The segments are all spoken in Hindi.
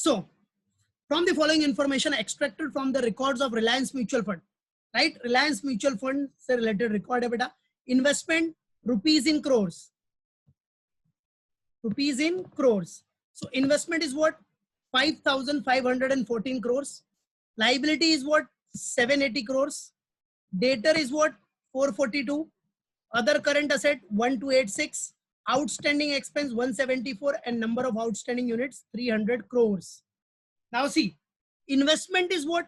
So from the following information extracted from the records of Reliance Mutual Fund, right? Reliance Mutual Fund से related record है बेटा. Investment rupees in crores. Rupees in crores. So investment is what? 5,514 crores. Liability is what? 780 crores. Debtor is what? 442. Other current asset 1286. Outstanding expense 174 and number of outstanding units 300 crores. Now see, investment is what?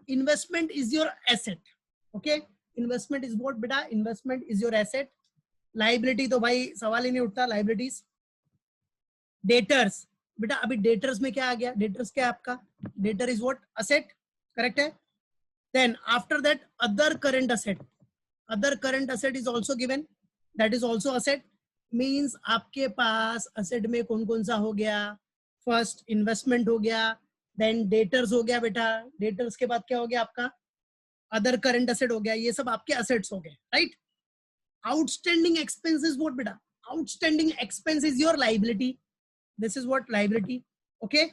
Investment is your asset. Okay, investment is what beta? Investment is your asset. Liability तो भाई सवाल ही नहीं उठता. Liabilities. Debtors बेटा अभी debtors में क्या आ गया? Debtors क्या है आपका? Debtor is what? Asset. Correct है? Then after that other current asset. Other current asset is also given. That is also asset. Means आपके पास asset में कौन कौन सा हो गया? फर्स्ट इन्वेस्टमेंट हो गया, देन डेटर्स हो गया बेटा. डेटर्स के बाद क्या हो गया आपका? अदर करंट एसेट हो गया. ये सब आपके असेट्स हो गए, राइट? आउटस्टैंडिंग एक्सपेंसेस व्हाट बेटा? Outstanding expense is your liability. This is what? Liability. Okay,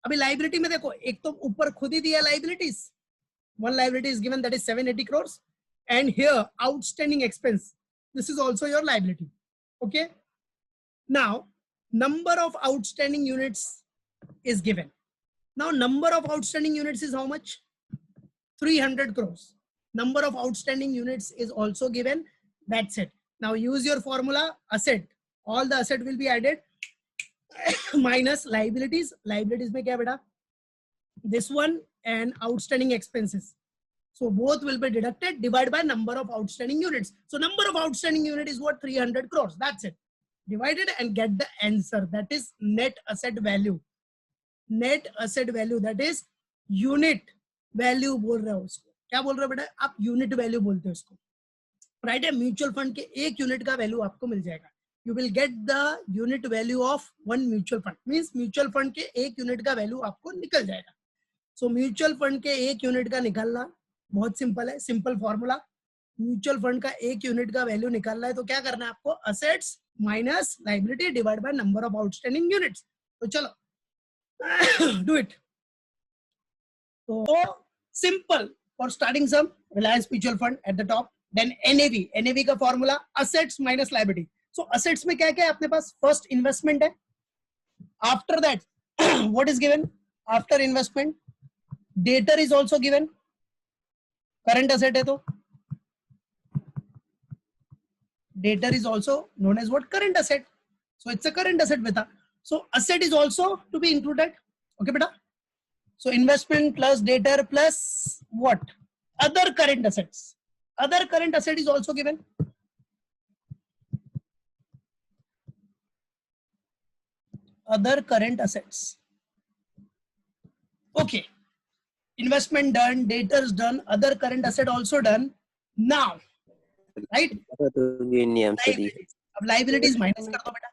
अभी लायबिलिटी में देखो, एक तो ऊपर खुद ही दिया liabilities. One liability is given, that is 780 crores, and here outstanding expense, this is also your liability. Okay, now number of outstanding units is given. Now number of outstanding units is how much? 300 crores. Number of outstanding units is also given. That's it. Now use your formula. Asset, all the asset will be added minus liabilities. Liabilities में क्या बेटा? This one and outstanding expenses. So both will be deducted, divided by number of outstanding units. So number of outstanding unit is what? 300 crores. That's it. Divided and get the answer. That is net asset value. Net asset value, that is unit value बोल रहे हो उसको. क्या बोल रहे हो बेटा? आप unit value बोलते हो उसको, राइट है? म्यूचुअल फंड के एक यूनिट का वैल्यू आपको मिल जाएगा. You will get the unit value of one mutual fund. Means mutual fund के एक यूनिट का वैल्यू आपको निकल जाएगा. So म्यूचुअल फंड के एक यूनिट का निकालना बहुत सिंपल है. Simple formula. म्यूचुअल फंड का एक यूनिट का वैल्यू निकालना है तो क्या करना है आपको? Assets minus liability divide by number of outstanding units. तो चलो डू इट. तो simple for starting some, Reliance mutual fund at the top, then NAV. NAV का formula assets minus liability. So assets में क्या क्या है अपने पास? फर्स्ट इन्वेस्टमेंट है. After that what is given? After investment debtor is also given. Current asset है तो debtor is also known as what? Current asset. So it's a current asset beta. So asset is also to be included. Okay beta. So investment plus debtor plus what? Other current assets. Other current asset is also given. Other current assets. Okay. Investment done, debtors done, other current asset also done. Now right, अब लाइबिलिटीज माइनस कर दो बेटा.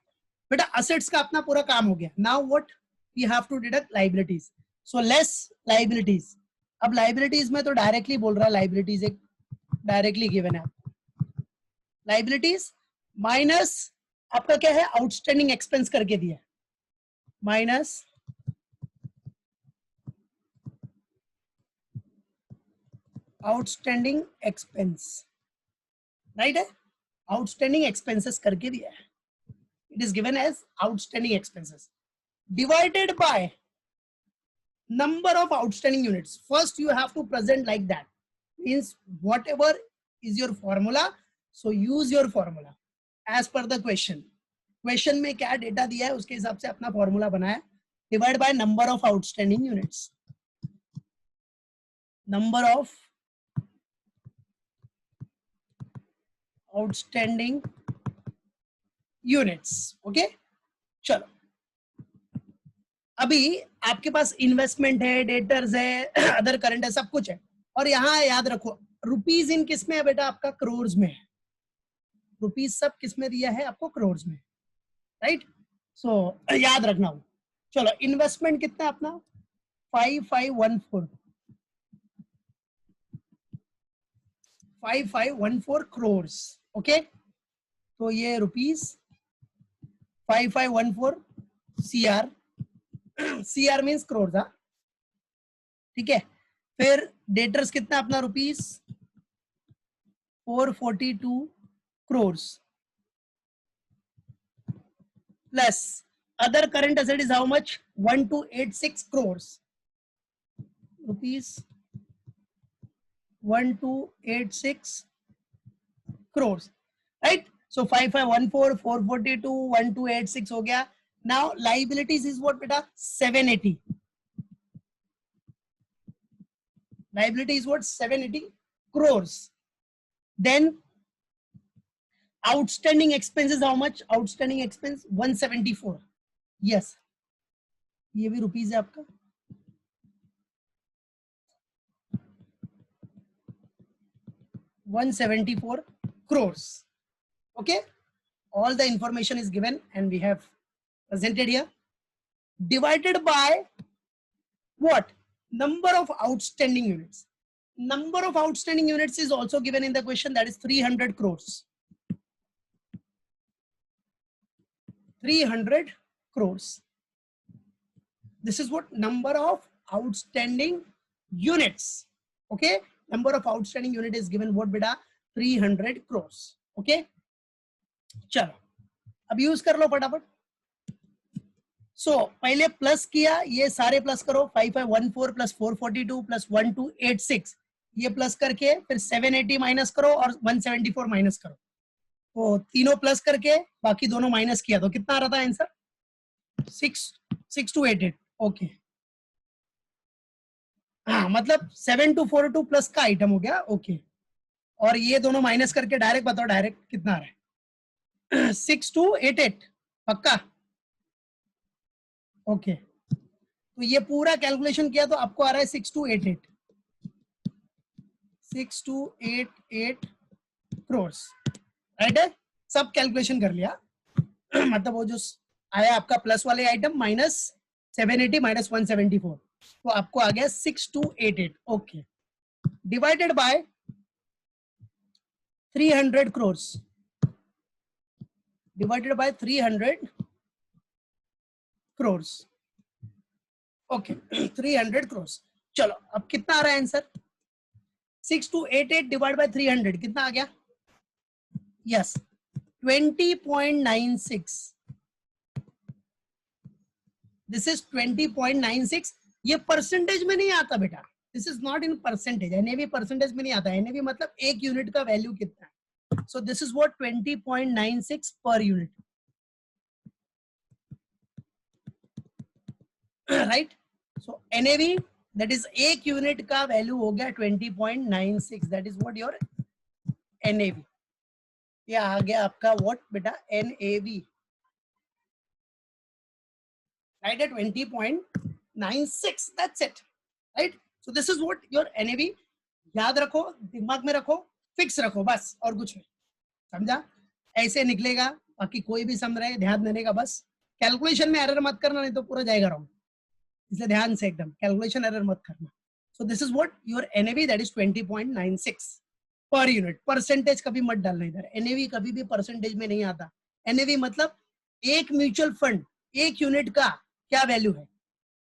बेटा असेट्स का अपना पूरा काम हो गया. Now what? We have to deduct liabilities. So less liabilities. अब लाइबिलिटीज में तो डायरेक्टली बोल रहा है, लाइबिलिटीज एक डायरेक्टली गिवन है. लाइबिलिटीज माइनस आपका क्या है? आउटस्टैंडिंग एक्सपेंस करके दिया, माइनस आउटस्टैंडिंग एक्सपेंस. राइट है? आउटस्टैंडिंग एक्सपेंसेस करके दिया है. It is given as outstanding expenses divided by number of outstanding units. First you have to present like that. Means whatever is your formula, so use your formula as per the question. Question में क्या डेटा दिया है उसके हिसाब से अपना फॉर्मूला बनाया. Divide by number of outstanding units. Number of outstanding units. Okay, चलो अभी आपके पास इन्वेस्टमेंट है, डेटर्स है, अदर करंट है, सब कुछ है. और यहाँ याद रखो रुपीज इन किस में है बेटा? आपका क्रोर्स में है. रुपीज सब किस में दिया है? आपको क्रोर्स में, राइट? सो याद रखना हो. चलो इन्वेस्टमेंट कितना है अपना? 5514. 5514 crores. ओके, तो ये rupees 5514 CR CR means crores, हाँ ठीक है। फिर डेटर्स कितना अपना rupees 442 crores plus other current asset is how much 1286 crores rupees 1286 crores, right? So 5514 442 1286 हो गया. Now liabilities is what beta 780. Liability is what 780 crores. Then outstanding expenses how much? Outstanding expense 174. Yes, ये भी रुपीज है आपका. $174 crores. Okay, all the information is given and we have presented here. Divided by what? Number of outstanding units. Number of outstanding units is also given in the question, that is 300 crores. 300 crores. This is what number of outstanding units. Okay, number of outstanding unit is given what beta 300 crores. Okay, चलो अब यूज कर लो फटाफट. सो पहले प्लस किया, ये सारे प्लस करो. 5514 प्लस 442 प्लस 1286 ये प्लस करके फिर 780 माइनस करो और 174 माइनस करो. तो तीनों प्लस करके बाकी दोनों माइनस किया तो कितना आ रहा था आंसर? 6288. ओके, हाँ मतलब 7242 प्लस का आइटम हो गया. ओके, और ये दोनों माइनस करके डायरेक्ट बताओ, डायरेक्ट कितना आ रहा है? 6288 पक्का? ओके, तो ये पूरा कैलकुलेशन किया तो आपको आ रहा है 6288. 6288 क्रोर्स, राइट है. सब कैलकुलेशन कर लिया. मतलब वो जो आया आपका प्लस वाले आइटम माइनस 780 माइनस 174, तो आपको आ गया 6288. Okay, divided by 300 crores. Divided by 300 crores. Okay, 300 crores. चलो अब कितना आ रहा है आंसर? 6288 डिवाइड बाय 300 कितना आ गया? यस, 20.96. This is 20.96. ये परसेंटेज में नहीं आता बेटा. This is not in percentage. NAV percentage में नहीं आता. एनएवी मतलब एक यूनिट का वैल्यू कितना है. So this is what 20.96 per unit. Right? So NAV, that is एक यूनिट का वैल्यू हो गया 20.96. That is what your NAV. ये आ गया आपका what बेटा? NAV. Right at 20.96. That's it. Right? So this is what your NAV. याद रखो, दिमाग में रखो, फिक्स रखो बस, और कुछ नहीं. समझा? ऐसे निकलेगा. बाकी कोई भी समझ रहे, ध्यान देने का बस. कैलकुलेशन में एरर मत करना, नहीं तो पूरा जाएगा रॉन्ग. इसलिए ध्यान से एकदम कैलकुलेशन एरर मत करना. सो this is what your NAV, that is 20.96 per unit. Percentage कभी मत डालना इधर. एनएवी कभी भी परसेंटेज में नहीं आता. एनएवी मतलब एक म्यूचुअल फंड एक यूनिट का क्या वैल्यू है.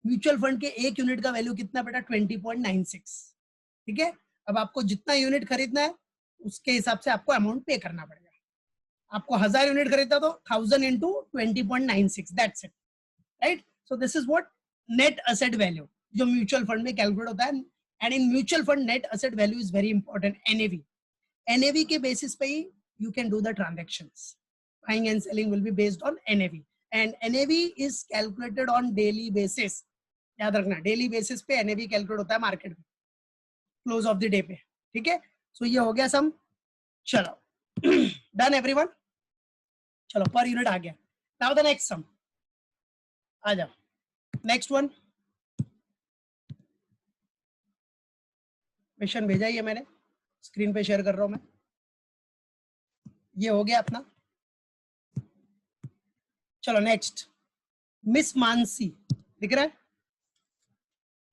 म्यूचुअल फंड के एक यूनिट का वैल्यू कितना बेटा? 20.96. ठीक है. अब आपको जितना यूनिट खरीदना है उसके हिसाब से आपको अमाउंट पे करना पड़ेगा. आपको 1000 यूनिट खरीदता तो 1000 into 20.96. That's it. Right. So this is what net asset value जो म्यूचुअल फंड में कैलकुलेट होता है. And in mutual fund net asset value is very important. NAV, NAV के बेसिस पे ही you can do the transactions. Buying and selling will be based on NAV, and NAV is calculated on daily basis. याद रखना, डेली बेसिस पे एनएवी कैलकुलेट होता है मार्केट में क्लोज ऑफ द डे पे. ठीक है. सो ये हो गया सम. चलो डन एवरीवन. चलो पर यूनिट आ गया. Now the next sum. आ जाओ नेक्स्ट वन. क्वेश्चन भेजा ही है मैंने, स्क्रीन पे शेयर कर रहा हूं मैं. ये हो गया अपना. चलो नेक्स्ट. मिस मानसी दिख रहा है?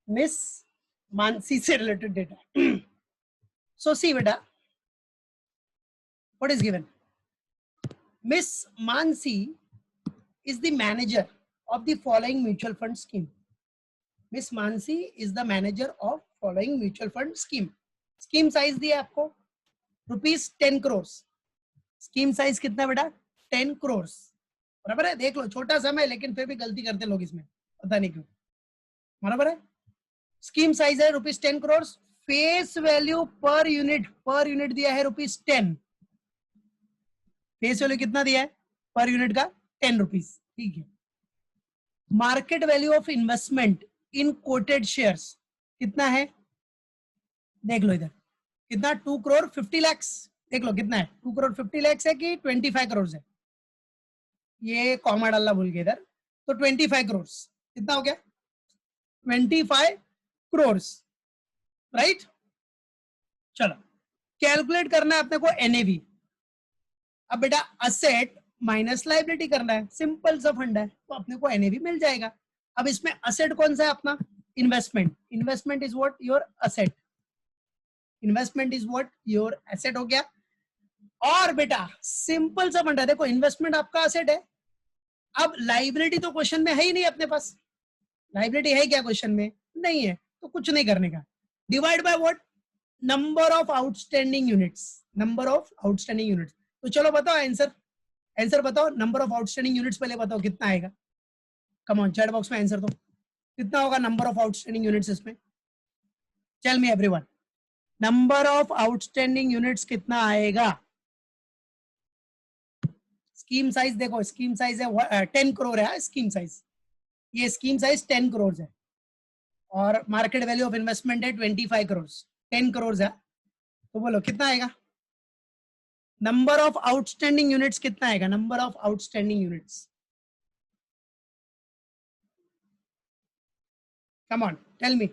मिस मानसी से रिलेटेड डेटा. सो सी बेटा, what is given? Miss Mansi is the manager of the following mutual fund scheme. Miss Mansi is the manager of following mutual fund scheme. Scheme size दिया आपको ₹10 करोड़. स्कीम साइज कितना बेटा? 10 करोड़. बराबर है. देख लो छोटा समय लेकिन फिर भी गलती करते लोग इसमें, पता नहीं क्यों. बराबर है. स्कीम साइज है ₹10 crore. Face value per unit दिया है ₹10. फेस वैल्यू कितना दिया है पर यूनिट का? ₹10. ठीक है. Market value of investment in coated shares कितना है? देख लो इधर कितना, 2,50,00,000. देख लो कितना है, 2,50,00,000 है कि 25 करोड़ है? ये कॉमा डालना भूल गए इधर. तो 25 करोड़ कितना हो गया? 25 करोड़. राइट. चलो कैलकुलेट करना है अपने को एनएवी. अब बेटा असेट माइनस लाइबिलिटी करना है, सिंपल सा फंडा है, तो अपने को एनएवी मिल जाएगा. अब इसमें असेट कौन सा है अपना? Investment. Investment is what? Your asset. Investment is what? Your asset हो गया. और बेटा सिंपल सा फंडा, देखो इन्वेस्टमेंट आपका असेट है. अब लाइबिलिटी तो क्वेश्चन में है ही नहीं अपने पास. लाइबिलिटी है क्या क्वेश्चन में? नहीं है. तो कुछ नहीं करने का. Divide by what? Number of outstanding units. Number of outstanding units. तो चलो बताओ आंसर बताओ. नंबर ऑफ आउटस्टैंडिंग यूनिट्स पहले बताओ कितना आएगा. कम ऑन चैट बॉक्स में आंसर दो. कितना होगा नंबर ऑफ आउटस्टैंडिंग यूनिट्स इसमें? Tell me everyone, number of outstanding units कितना आएगा? स्कीम साइज देखो, स्कीम साइज है 10 करोड़ है. स्कीम साइज, ये स्कीम साइज 10 करोड़ है और मार्केट वैल्यू ऑफ इन्वेस्टमेंट है 25 करोड़. 10 करोड़ है. तो बोलो कितना आएगा? नंबर ऑफ आउटस्टैंडिंग यूनिट्स कितना आएगा? Number of outstanding units. Come on tell me.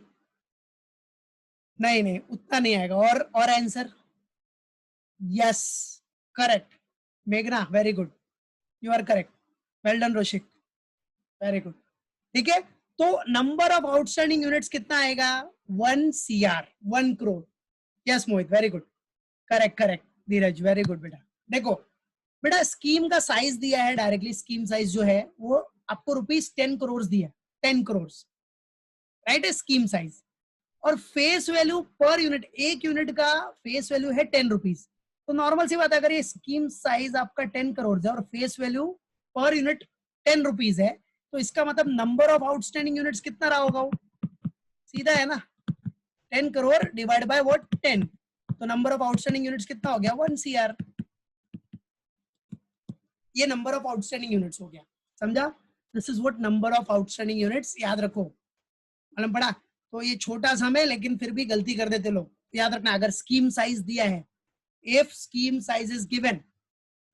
नहीं उतना नहीं आएगा. और आंसर? Yes correct. मेघना very good, you are correct. Well done Roshik, very good. ठीक है. तो नंबर ऑफ आउटस्टैंडिंग यूनिट्स कितना आएगा? 1 CR, 1 करोड़. यस मोहित वेरी गुड, करेक्ट. धीरज वेरी गुड. बेटा देखो बेटा स्कीम का साइज दिया है डायरेक्टली. स्कीम साइज जो है वो आपको ₹10 करोड़ दिया. 10 करोड़ राइट है स्कीम साइज. और फेस वैल्यू पर यूनिट, एक यूनिट का फेस वैल्यू है ₹10. तो नॉर्मल सी बात है, अगर ये स्कीम साइज आपका 10 करोड़ है और फेस वैल्यू पर यूनिट ₹10 है, तो इसका मतलब नंबर ऑफ आउटस्टैंडिंग यूनिट्स कितना रहा होगा? वो सीधा है ना, 10 करोड़ डिवाइड बाय व्हाट? 10. तो नंबर ऑफ आउटस्टैंडिंग यूनिट्स कितना हो गया? 1 CR. ये नंबर ऑफ आउटस्टैंडिंग यूनिट्स हो गया. समझा? This is what number of outstanding units. याद रखो, मालूम पड़ा? तो ये छोटा समय लेकिन फिर भी गलती कर देते लोग. याद रखना, अगर स्कीम साइज दिया है, if scheme size is given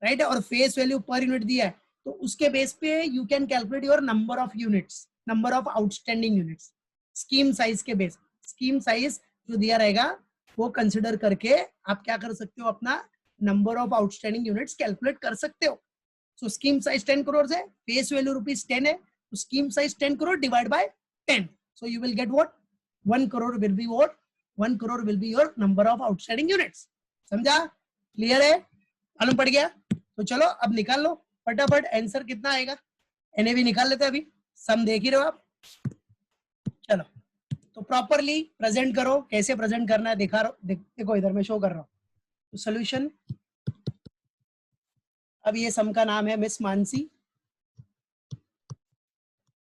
right, और फेस वैल्यू पर यूनिट दिया है, तो उसके बेस पे you can calculate your number of units, number of outstanding units. Scheme size के बेस, स्कीम साइज जो दिया रहेगा वो कंसिडर करके आप क्या कर सकते हो? अपना number of outstanding units calculate कर सकते हो. सो स्कीम साइज 10 करोड़ है, फेस वैल्यू ₹10 है, तो scheme size 10 crore divide by 10. So you will get what? 1 crore will be what? 1 crore will be your number of outstanding units. समझा? क्लियर है? मालूम पड़ गया? तो चलो अब निकाल लो फटाफट आंसर कितना आएगा. एनएवी निकाल लेते हैं अभी. सम देख ही रहे हो आप. चलो तो प्रॉपरली प्रेजेंट करो. कैसे प्रेजेंट करना है दिखा रहा. देखो इधर मैं शो कर रहा हूँ. तो सोल्यूशन, अब ये सम का नाम है मिस मानसी.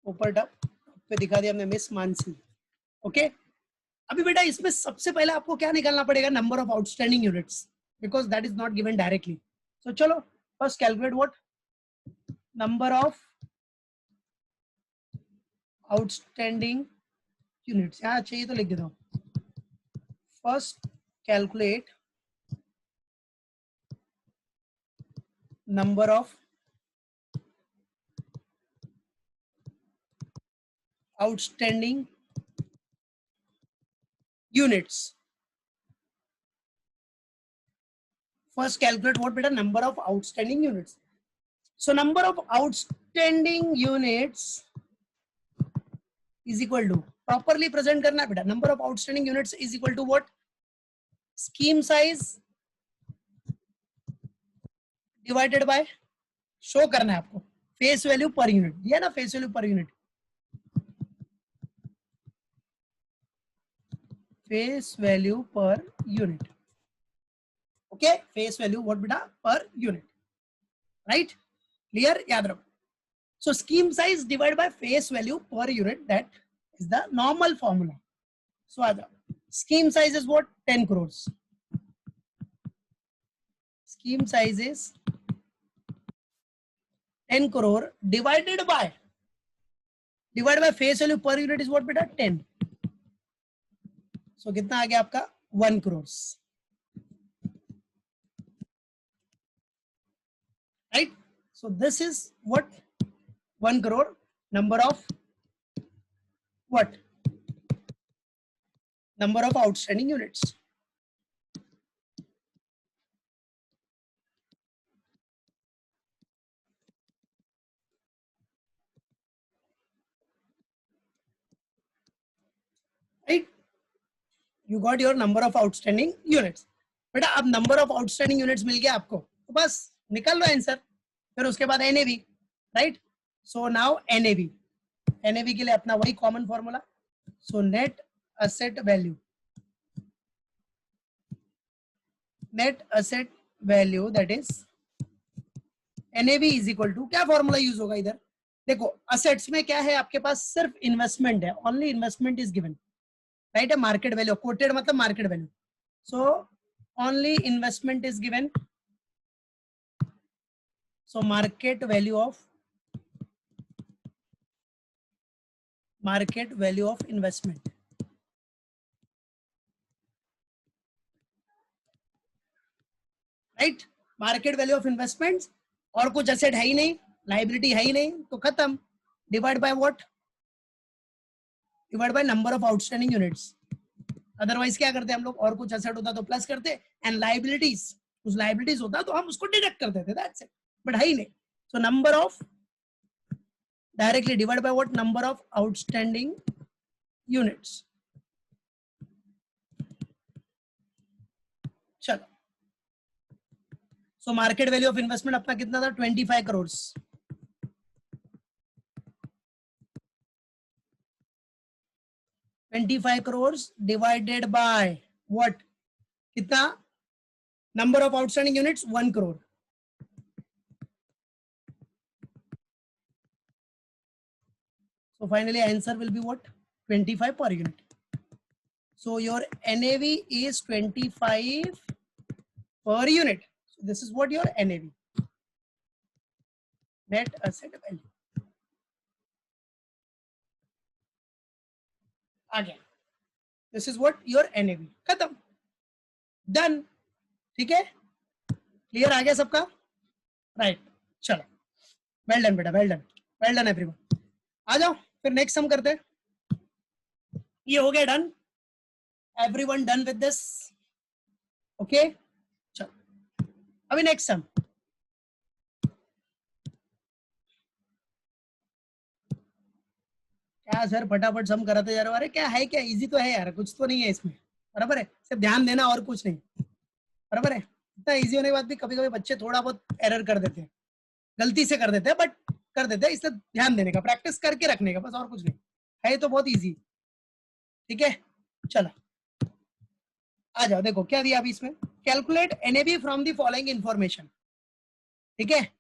ऊपर टप पे दिखा दिया हमने मिस मानसी. ओके. अभी बेटा इसमें सबसे पहले आपको क्या निकालना पड़ेगा? Number of outstanding units, because that is not given directly. So चलो first calculate what? Number of outstanding units. यहाँ चाहिए तो लिख देता हूँ. First calculate number of outstanding units. First calculate what beta? Number of outstanding units. So number of outstanding units is equal to, properly present करना बेटा, number of outstanding units is equal to what? Scheme size divided by, show करना है आपको, face value per unit. दिया ना face value per unit. Face value per unit. Okay, face value what बेटा, पर यूनिट. राइट, क्लियर, याद रखो. So scheme size divide by face value per unit, that is the normal formula. So आ जाओ. Scheme size is what? 10 crores. Scheme size is 10 crore divided by face value per unit is what beta? 10. So कितना आ गया आपका? 1 crores. Right? So this is what? 1 crore number of what? Number of outstanding units. Right? You got your number of outstanding units. बेटा अब नंबर ऑफ आउटस्टैंडिंग यूनिट्स मिल गया आपको, तो बस निकाल लो आंसर. फिर उसके बाद NAV. Right, so now NAV. NAV के लिए अपना वही common formula. So net asset value, net asset value that is NAV is equal to, क्या फॉर्मूला यूज होगा इधर? देखो असेट्स में क्या है आपके पास? सिर्फ इन्वेस्टमेंट है, only investment is given. Right है, मार्केट वैल्यू कोटेड मतलब market value. So only investment is given. So market value of investment. Right, market value of investments. और कुछ एसेट है ही नहीं, लाइबिलिटी है ही नहीं, तो खत्म. Divide by what? Divide by number of outstanding units. Otherwise क्या करते हैं हम लोग? और कुछ एसेट होता तो प्लस करते, एंड लाइबिलिटीज, कुछ लाइबिलिटीज होता तो हम उसको डिडक्ट कर देते, दैट्स इट. बट है ही नहीं. So number of, directly divide by what? Number of outstanding units. चलो, so market value of investment अपना कितना था? 25 crore. 25 crores divided by what? कितना? Number of outstanding units 1 crore. So finally answer will be what? 25 per unit. So your NAV is 25 per unit. So this is what your NAV, net asset value. Again, this is what your NAV. खत्म, डन. ठीक है, क्लियर आ गया सबका? राइट, चलो, वेल डन बेटा, well done, well done everyone. आ जाओ फिर नेक्स्ट सम करते हैं. ये हो गया done. Everyone done with this? Okay, चलो अभी नेक्स्ट सम. क्या सर फटाफट सम कराते जा रहे हो? अरे क्या है, क्या इजी तो है यार, कुछ तो नहीं है इसमें. बराबर है, सिर्फ ध्यान देना और कुछ नहीं. बराबर है, इतना इजी होने के बाद भी कभी कभी बच्चे थोड़ा बहुत एरर कर देते हैं, गलती से कर देते हैं, बट कर देते हैं. इससे ध्यान देने का, प्रैक्टिस करके रखने का, बस और कुछ नहीं है. तो बहुत इजी. ठीक है, चलो आ जाओ. देखो क्या दिया अभी इसमें. Calculate NAV from the following information. ठीक है,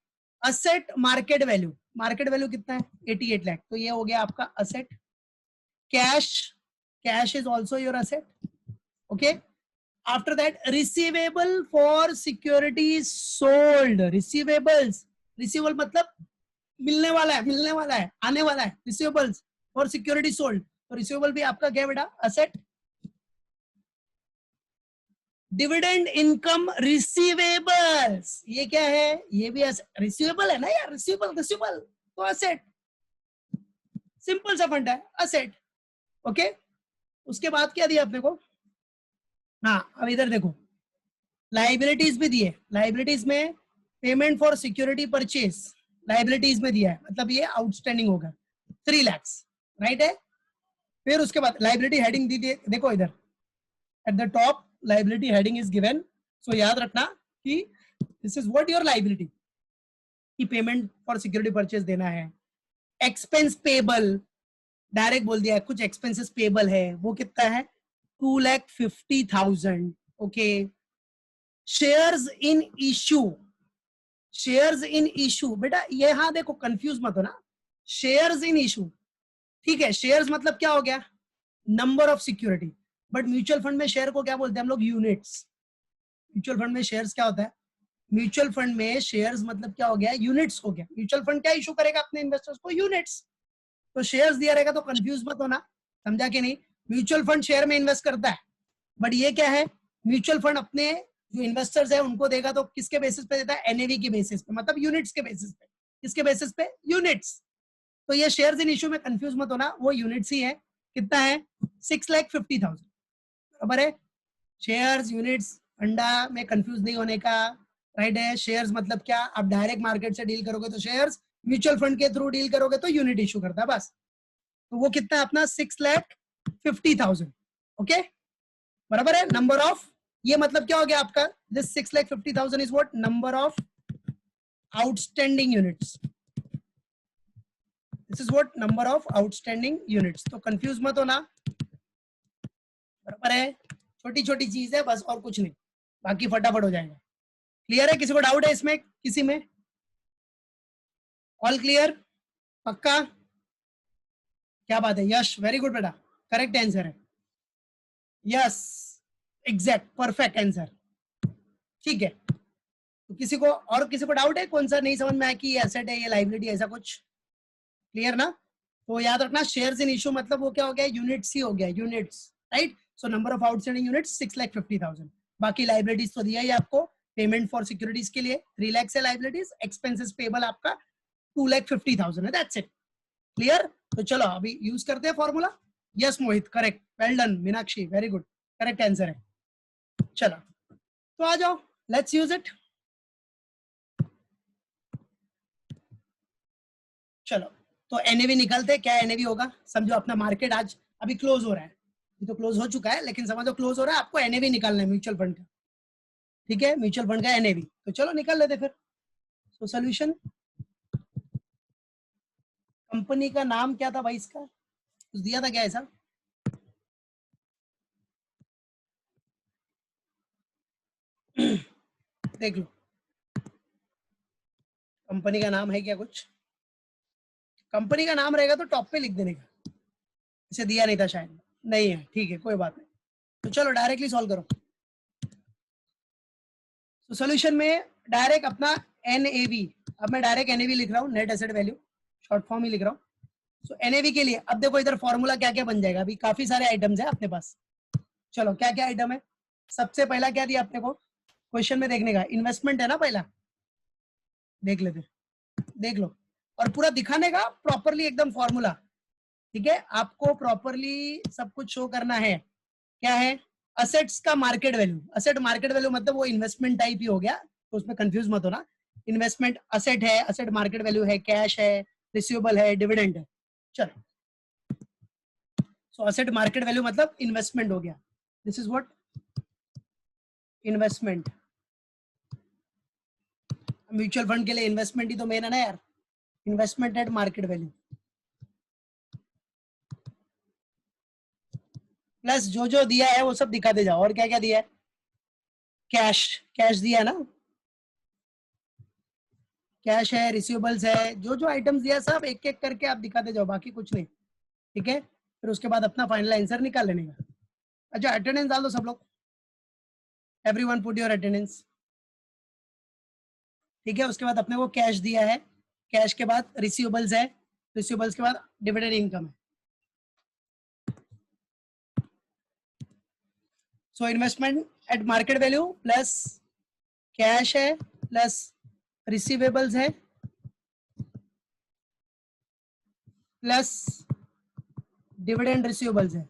asset market value. Market value कितना है? 88 लाख. तो ये हो गया आपका asset. Cash, cash is also your asset. Okay, after that receivable for securities sold. Receivables, receivable मतलब मिलने वाला है, मिलने वाला है, आने वाला है. रिसीवेबल्स और सिक्योरिटी सोल्ड. तो रिसीवेबल भी आपका क्या बेटा? असेट. डिविडेंड इनकम रिसीवेबल्स, ये क्या है? ये भी रिसीवेबल है ना यार, रिसीवेबल, रिसीवेबल तो असेट. सिंपल सा फंड है, असेट. ओके, उसके बाद क्या दिया आपने को? हाँ, अब इधर देखो, लाइबिलिटीज भी दिए. लाइबिलिटीज में payment for security purchase liabilities में दिया है, मतलब ये आउटस्टैंडिंग होगा 3 लाख. राइट है. फिर उसके बाद लाइबिलिटी हेडिंग दी, देखो इधर at the top liability heading is given. So याद रखना कि this is what your liability, कि पेमेंट फॉर सिक्योरिटी परचेज देना है. एक्सपेंस पेबल डायरेक्ट बोल दिया है, कुछ एक्सपेंसेस पेबल है, वो कितना है? 2,50,000. Okay, shares in issue, shares in issue, बेटा ये हाँ देखो कंफ्यूज मत हो ना, शेयर्स इन इशू, ठीक है, शेयर्स मतलब क्या हो गया, number of security, but mutual fund में शेयर को क्या बोलते हैं हम लोग, यूनिट्स। म्यूचुअल फंड में शेयर्स क्या होता है, म्यूचुअल फंड में शेयर्स मतलब क्या हो गया, यूनिट्स हो गया। म्यूचुअल फंड क्या इशू करेगा अपने इन्वेस्टर्स को, यूनिट्स। तो शेयर्स दिया रहेगा तो कंफ्यूज मत होना, समझा कि नहीं। म्यूचुअल फंड शेयर में इन्वेस्ट करता है, बट ये क्या है, म्यूचुअल फंड अपने जो इन्वेस्टर्स है उनको देगा तो किसके बेसिस पे देता है, एनएवी के बेसिस पे, मतलब यूनिट्स के बेसिस पे। किसके बेसिस पे, यूनिट्स। तो ये शेयर्स इन इशू में कंफ्यूज मत होना, वो यूनिट्स ही है। कितना है, 6,50,000, बराबर है। शेयर्स यूनिट्स फंडा में कंफ्यूज नहीं होने का, राइट है। शेयर्स मतलब क्या, आप डायरेक्ट मार्केट से डील करोगे तो शेयर्स, म्यूचुअल फंड के थ्रू डील करोगे तो यूनिट इशू करता है बस। तो वो कितना है अपना, 6,50,000, ओके, बराबर है। नंबर ऑफ, ये मतलब क्या हो गया आपका, this 6,50,000 is what, number of outstanding units, this is what, number of outstanding units. तो कंफ्यूज मत होना, बराबर है, छोटी छोटी चीज है बस और कुछ नहीं, बाकी फटाफट हो जाएगा। क्लियर है, किसी को डाउट है इसमें, किसी में, ऑल क्लियर, पक्का, क्या बात है, यश वेरी गुड बेटा, करेक्ट आंसर है, यस, एग्जैक्ट परफेक्ट आंसर, ठीक है। तो किसी को और किसी को डाउट है, कौन सा नहीं समझ में आया कि ये एसेट है, ये लाइबिलिटी, ऐसा कुछ, क्लियर ना। तो याद रखना, शेयर्स इन इशू मतलब वो क्या हो गया, यूनिट्स ही हो गया, units, right. So number of outstanding units 6,50,000। बाकी लाइबिलिटीज तो दिया ही आपको, पेमेंट फॉर सिक्योरिटीज के लिए 3 लाख है लाइबिलिटीज, एक्सपेंसेस पेबल आपका 2,50,000 है, दैट्स इट, क्लियर। तो चलो अभी यूज करते हैं formula. Yes Mohit, correct, well done, Meenakshi very good, correct answer है। चलो तो आ जाओ, लेट्स यूज इट। चलो तो एनएवी निकलते, क्या एनएवी होगा, समझो अपना मार्केट आज अभी क्लोज हो रहा है, ये तो क्लोज हो चुका है, लेकिन समझो क्लोज हो रहा है, आपको एनएवी निकालना है म्यूचुअल फंड का, ठीक है, म्यूचुअल फंड का एनएवी। तो चलो निकाल लेते फिर। तो सोल्यूशन, कंपनी का नाम क्या था भाई इसका, कुछ दिया था क्या ऐसा, देख लो, कंपनी का नाम है क्या कुछ, कंपनी का नाम रहेगा तो टॉप पे लिख देने का, इसे दिया नहीं था शायद, नहीं है, ठीक है कोई बात नहीं। तो चलो डायरेक्टली सॉल्व करो। तो सोल्यूशन में डायरेक्ट अपना एनएवी, अब मैं डायरेक्ट एनएवी लिख रहा हूँ, net asset value, short form ही लिख रहा हूँ। सो एनएवी के लिए अब देखो इधर फॉर्मूला क्या क्या बन जाएगा, अभी काफी सारे आइटम्स है अपने पास। चलो क्या क्या आइटम है, सबसे पहला क्या दिया अपने को क्वेश्चन में देखने का, इन्वेस्टमेंट है ना पहला, देख लेते, देख लो, और पूरा दिखाने का प्रॉपरली एकदम फॉर्मूला, ठीक है, आपको प्रॉपरली सब कुछ शो करना है। क्या है, असेट्स का market value, asset market value मतलब वो इन्वेस्टमेंट टाइप ही हो गया, तो उसमें कंफ्यूज मत होना। इन्वेस्टमेंट असेट है, असेट मार्केट वैल्यू है, कैश है, रिसीवेबल है, डिविडेंड है। चलो, सो असेट मार्केट वैल्यू मतलब इन्वेस्टमेंट हो गया, this is what, investment. Mutual fund के लिए इन्वेस्टमेंट ही तो मेन है ना यार, investment at market value plus जो जो दिया है वो सब दिखाते जाओ, और क्या क्या दिया है, कैश, कैश दिया है ना, कैश है, रिसीवेबल्स है, जो जो आइटम्स दिया सब एक एक करके आप दिखाते जाओ, बाकी कुछ नहीं, ठीक है। फिर उसके बाद अपना फाइनल आंसर निकाल लेने का। अच्छा अटेंडेंस डाल दो सब लोग, एवरीवन पुट योर अटेंडेंस, ठीक है। उसके बाद अपने को कैश दिया है, कैश के बाद रिसीवेबल्स है, रिसीवेबल्स के बाद डिविडेंड इनकम है। So investment at market value plus cash है प्लस रिसीवेबल्स है प्लस डिविडेंड रिसीवेबल्स है।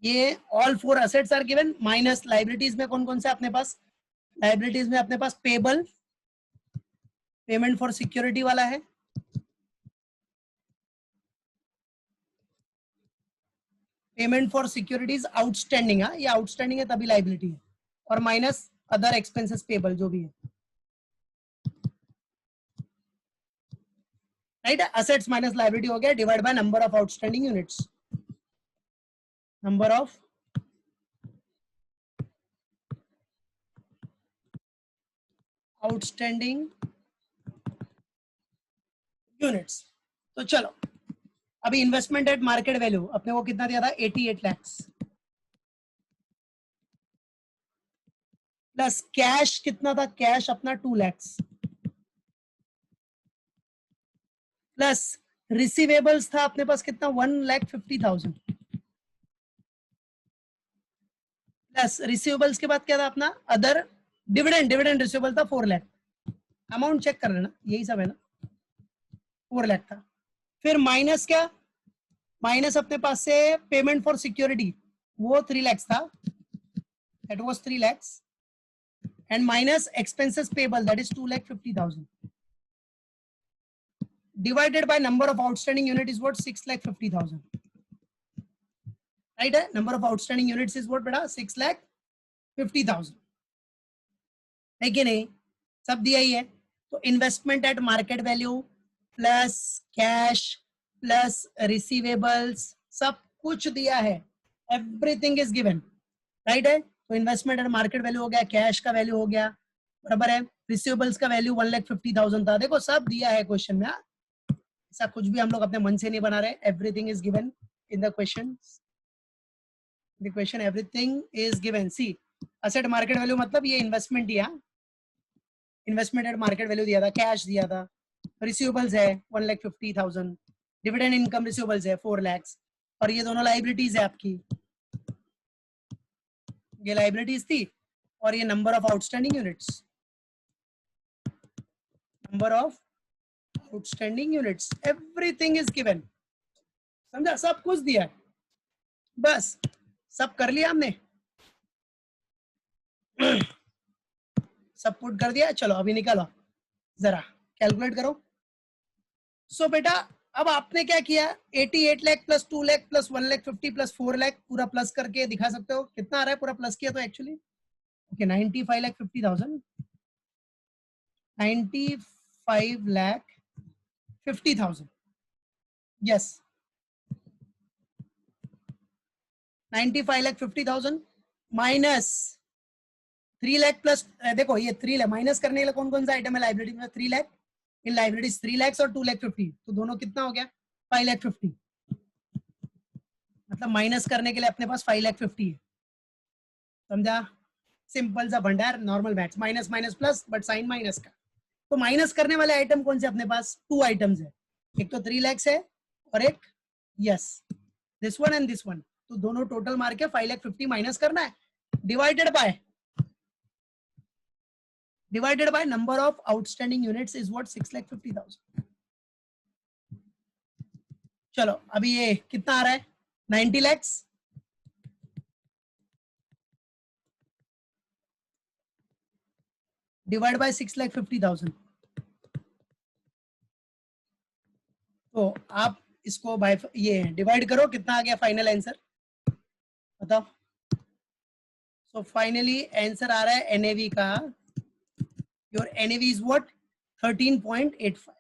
ये all four assets are given minus liabilities में कौन कौन से अपने पास, लाइबिलिटीज में अपने पास पेबल, पेमेंट फॉर सिक्योरिटी वाला है, पेमेंट फॉर सिक्योरिटीज आउटस्टैंडिंग, ये आउटस्टैंडिंग है तभी लाइबिलिटी है, और माइनस अदर एक्सपेंसेस पेबल जो भी है। राइट है, असेट्स माइनस लायबिलिटी हो गया, divide by number of outstanding units, number of outstanding units. तो चलो अभी इन्वेस्टमेंट एट मार्केट वैल्यू अपने को कितना दिया था, 88 लाख, प्लस कैश कितना था, कैश अपना 2 लाख, प्लस रिसीवेबल्स था अपने पास कितना, 1,50,000, प्लस रिसीवेबल्स के बाद क्या था अपना अदर डिविडेंड, डिविडेंड रिसीवेबल था 4 लाख, अमाउंट चेक कर लेना, यही सब है ना, 4 लाख था। फिर माइनस क्या, माइनस अपने पास से पेमेंट फॉर सिक्योरिटी, वो 3 लाख था, that was 3 lakh, and minus expenses payable that is 2,50,000, divided by number of outstanding unit is what, 6,50,000, right है, number of outstanding units is what बेटा, 6,50,000 है कि नहीं, सब दिया ही है। तो investment at market value plus cash plus receivables सब कुछ दिया है, एवरीथिंग इज गिवन, राइट है। तो इन्वेस्टमेंट एट मार्केट वैल्यू हो गया, कैश का वैल्यू हो गया, बराबर है, रिसीवेबल्स का वैल्यू 1,50,000 था, देखो सब दिया है क्वेश्चन में, ऐसा कुछ भी हम लोग अपने मन से नहीं बना रहे, everything is given in the question, the question everything is given. See asset market value मतलब ये इन्वेस्टमेंट दिया, इन्वेस्टमेंट एट मार्केट वैल्यू दिया था, कैश दिया था, रिसीवेबल्स है 1,50,000, डिविडेंड इनकम रिसीवेबल्स है 4 लाख, और ये दोनों लाइबिलिटीज है आपकी, ये लाइबिलिटीज थी, और ये number of outstanding units, number of outstanding units, everything is given, समझा, सब कुछ दिया है, बस सब कर लिया हमने, सब पुट कर दिया। चलो अभी निकालो, जरा कैलकुलेट करो। सो बेटा अब आपने क्या किया, 88 lakh plus 2 lakh plus 1,50,000 plus 4 lakh पूरा प्लस करके दिखा सकते हो, कितना आ रहा है, पूरा प्लस किया तो actually okay 95,50,000, 95,50,000, yes 95,50,000 minus 3 lakh plus, देखो ये 3 लाख माइनस करने के लिए कौन कौन सा आइटम है लाइबिलिटी में, 3 लाख, इन लाइबिलिटीज 3 लाख और 2,50,000, तो दोनों कितना हो गया 5,50,000, मतलब माइनस करने के लिए अपने पास 5,50,000 है, समझा, सिंपल सा भंडार, normal maths, minus minus plus but sign minus का। तो माइनस करने वाले आइटम कौन से अपने पास, 2 आइटम्स है, एक तो 3 लाख है और एक yes this one and this one, तो दोनों टोटल मार के 5,50,000 माइनस करना है, divided by number of outstanding units is what, 6,50,000। चलो अभी ये कितना आ रहा है, 90 लाख, डिवाइड बाय 6,50,000, तो आप इसको बाय ये डिवाइड करो, कितना आ गया फाइनल आंसर बताओ। सो फाइनली आंसर आ रहा है एनएवी का, your NAV is what 13.85,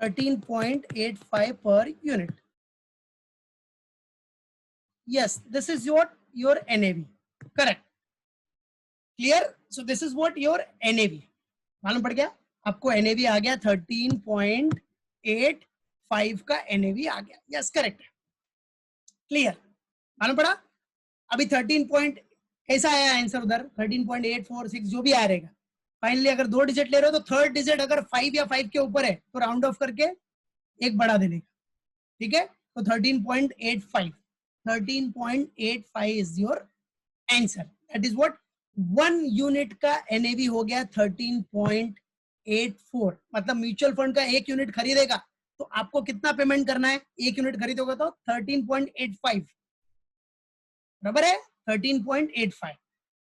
13.85 per unit, yes this is your NAV, correct, clear, so this is what your NAV, मालूम पड़ गया आपको, NAV आ गया 13.85 का NAV आ गया, यस करेक्ट, क्लियर, मालूम पड़ा। अभी 13 कैसा आया आंसर उधर, 13.846 जो भी आ रहेगा, फाइनली अगर 2 डिजिट ले रहे हो तो थर्ड डिजिट अगर 5 या 5 के ऊपर है तो राउंड ऑफ करके एक बढ़ा देने का, ठीक है, तो 13.85 is your answer, that is what 1 unit का एनएवी हो गया 13.84, मतलब म्यूचुअल फंड का 1 यूनिट खरीदेगा तो आपको कितना पेमेंट करना है, 1 यूनिट खरीदोगे तो 13.85, बराबर है 13.85।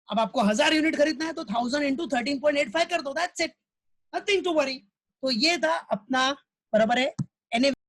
अब आपको 1000 यूनिट खरीदना है तो 1000 इंटू 13.85 कर दो, that's it, nothing to worry. तो ये था अपना, बराबर है